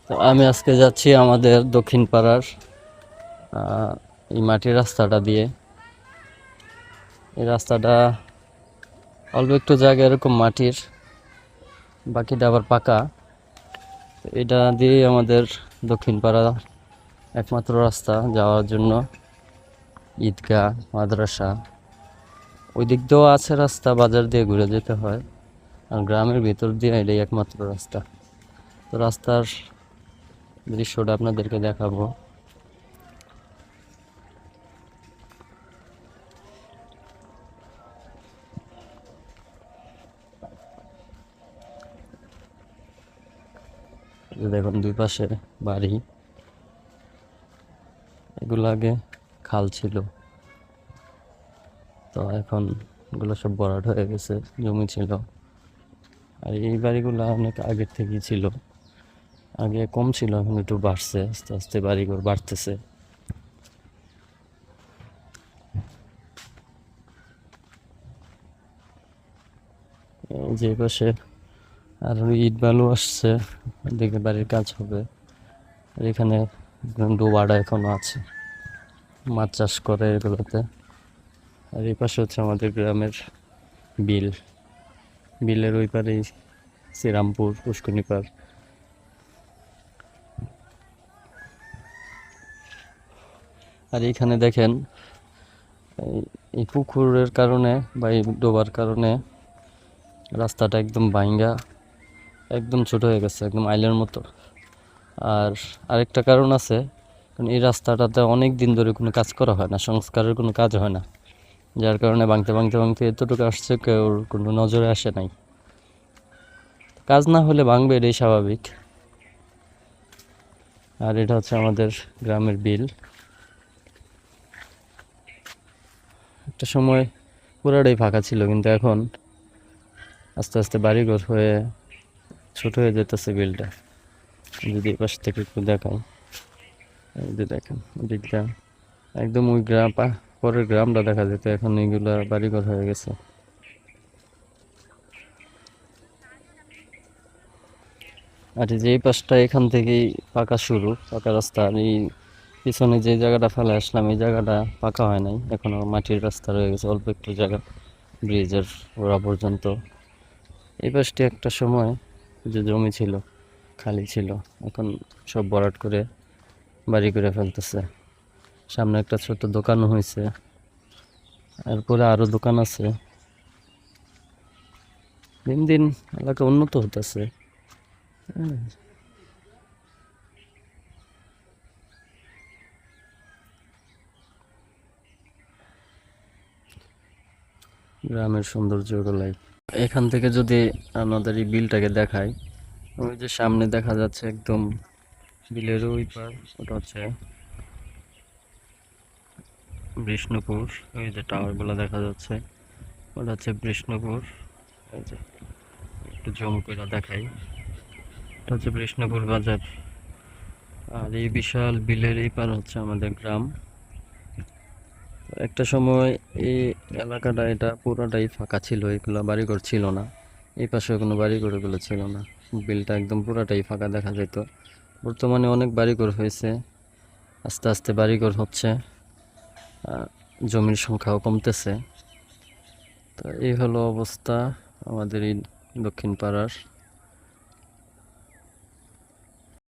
তো আমি আজকে যাচ্ছি আমাদের দক্ষিণ পাড়ার এই মাটির রাস্তাটা দিয়ে। এই রাস্তাটা অল্প একটু জায়গা এরকম মাটির, বাকিটা আবার পাকা। এটা দিয়ে আমাদের দক্ষিণ পাড়া একমাত্র রাস্তা যাওয়ার জন্য ঈদগাহ, মাদ্রাসা। ওই দিক দিয়েও আছে রাস্তা, বাজার দিয়ে ঘুরে যেতে হয়, আর গ্রামের ভিতর দিয়ে এটাই একমাত্র রাস্তা। তো রাস্তার দৃশ্যটা আপনাদেরকে দেখাবো। দেখুন দুই পাশে বাড়ি, এগুলো আগে খাল ছিল, তো এখন এগুলো সব ভরাট হয়ে গেছে, জমি ছিল। আর এই বাড়িগুলো অনেক আগের থেকেই ছিল, আগে কম ছিল, এখন একটু বাড়ছে, আস্তে আস্তে বাড়িঘর বাড়তেছে। এই যে পাশে আর ইট বালু আসছে, দেখে বাড়ির কাজ হবে। আর এখানে ডোবাটা এখনো আছে, মাছ চাষ করে এগুলোতে। আর এই পাশে হচ্ছে আমাদের গ্রামের বিল, বিলের ওই পারেই শ্রীরামপুর পুষ্করণী পাড়। আর এইখানে দেখেন এই পুকুরের কারণে বা এই ডোবার কারণে রাস্তাটা একদম ভাঙ্গা, একদম ছোট হয়ে গেছে, একদম আইলের মতো। আর আরেকটা কারণ আছে, কারণ এই রাস্তাটাতে অনেক দিন ধরে কোনো কাজ করা হয় না, সংস্কারের কোনো কাজ হয় না, যার কারণে ভাঙতে ভাঙতে ভাঙতে এতটুকু আসছে, কেউ কোনো নজরে আসে নাই। কাজ না হলে ভাঙবে, এটাই স্বাভাবিক। আর এটা হচ্ছে আমাদের গ্রামের বিল। একটা সময় পুরাটাই ফাঁকা ছিল, কিন্তু এখন আস্তে আস্তে বাড়িঘর হয়ে ছোট হয়ে যেতেছে বিলটা। যদি এই পাশ থেকে একটু দেখাই, এই যে দেখেন দিকটা একদম ওই গ্রাম, পরের গ্রামটা দেখা যেত, এখন এইগুলা বাড়িঘর হয়ে গেছে। আর এই যে এই পাশটা, এখান থেকেই পাকা শুরু, পাকা রাস্তা। আর এই পিছনে যে জায়গাটা ফেলে আসলাম, এই জায়গাটা পাকা হয় নাই, এখনো মাটির রাস্তা রয়ে গেছে, অল্প একটু জায়গা ব্রিজের ওরা পর্যন্ত। এই পাশটি একটা সময় যে জমি ছিল, খালি ছিল, এখন সব ভরাট করে বাড়ি করে ফেলতেছে। সামনে একটা ছোট দোকানও হয়েছে, এরপরে আরো দোকান আছে। দিন দিন এলাকা উন্নত হতেছে। গ্রামের সৌন্দর্যগুলাই। এখান থেকে যদি আমাদের এই বিলটাকে দেখাই, ওই যে সামনে দেখা যাচ্ছে একদম বিলের ওই পার, ওটা হচ্ছে বিষ্ণুপুর। ওই যে টাওয়ারগুলো দেখা যাচ্ছে, ওটা হচ্ছে বিষ্ণুপুর। এই যে একটু জম করে দেখাই, এটা হচ্ছে বিষ্ণুপুর বাজার। আর এই বিশাল বিলের এই পার হচ্ছে আমাদের গ্রাম। একটা সময় এই এলাকাটা, এটা পুরোটাই ফাঁকা ছিল, এগুলো বাড়িঘর ছিল না, এই পাশে কোনো বাড়িঘর এগুলো ছিল না, বিলটা একদম পুরাটাই ফাঁকা দেখা যেত। বর্তমানে অনেক বাড়িঘর হয়েছে, আস্তে আস্তে বাড়িঘর হচ্ছে, জমির সংখ্যাও কমতেছে। তো এই হলো অবস্থা আমাদের এই দক্ষিণ পাড়ার।